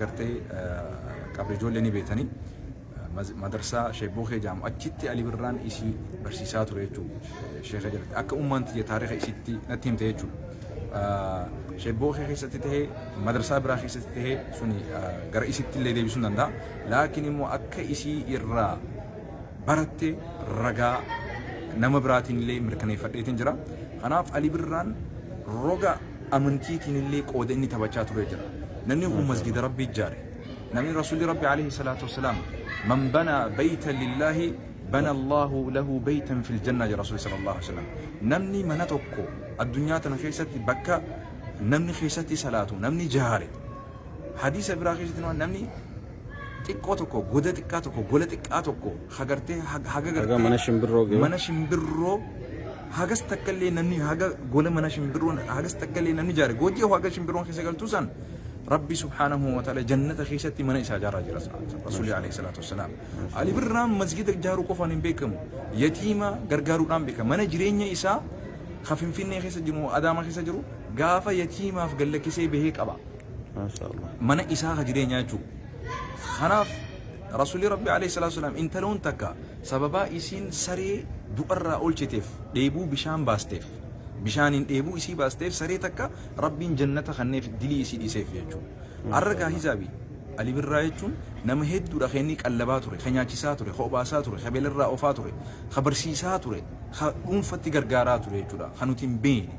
gartee qabri ijoollee ni beetanii madarsaa sheeboohee jaamu achitti Ali Birraan isii barsiisaa ture jechuudha. Sheekha jalatti akka uummanti taariikha isitti natti himte jechuudha. Sheeboohee keessatti tahee madarsaa biraa keessatti tahee suni gara isitti illee deebisuu danda'a. Laakiin immoo akka isii irraa baratte ragaa nama biraatiin illee mirkaneeffadheetiin jira. Kanaaf Ali Birraan roga amantiitiin illee qooda inni taphachaa ture jira. Namni kun masjida Rabbii ijaare. Namni Rasuulli Rabbi alayhi salaatu wassalaam man bana baytan lillahi bana Allahu lahu baytan fil janna ja Rasuulli sallallahu alayhi wasallam. Namni mana tokko addunyaa tana keessatti bakka namni keessatti salaatu namni jaare. Hadiisa biraa keessatti namni xiqqoo tokko goda xiqqaa tokko gola xiqqaa tokko hagartee haga gartee mana shimbirroo hagas takkallee namni haga gola mana shimbirroon hagas takkallee namni jaare goojjee haga shimbirroon keessa galtuu san Rabbi subhanahu wa ta'ala jannata keessatti mana isaa jaaraa jira Rasuulli alayhi salaatu wassalaam. Ali Birraan masjida ijaaruu qofaan hin beekamu yatiima gargaaruudhaan beekama. Mana jireenya isaa Finfinnee keessa jiru Adaamaa keessa jiru gaafa yatiimaaf gallakkisee bahee qaba. Mana isaa jireenyaa jechuudha. Kanaaf Rasuulli Rabbi alayhi salaatu wassalaam intaloon takka sababaa isiin saree du'arraa oolchiteef dheebuu bishaan baasteef bishaaniin dheebuu isii baasteef saree takka Rabbiin jannata kanneef dilii isii dhiiseef jechuudha. Arragaa hizaabii Ali Birraa jechuun nama hedduudha keenni qallabaa ture, nyaachisaa ture, obaasaa ture, beelarraa ofaa ture, barsiisaa ture, dhuunfatti gargaaraa ture jechuudha. Kan nuti hin beekne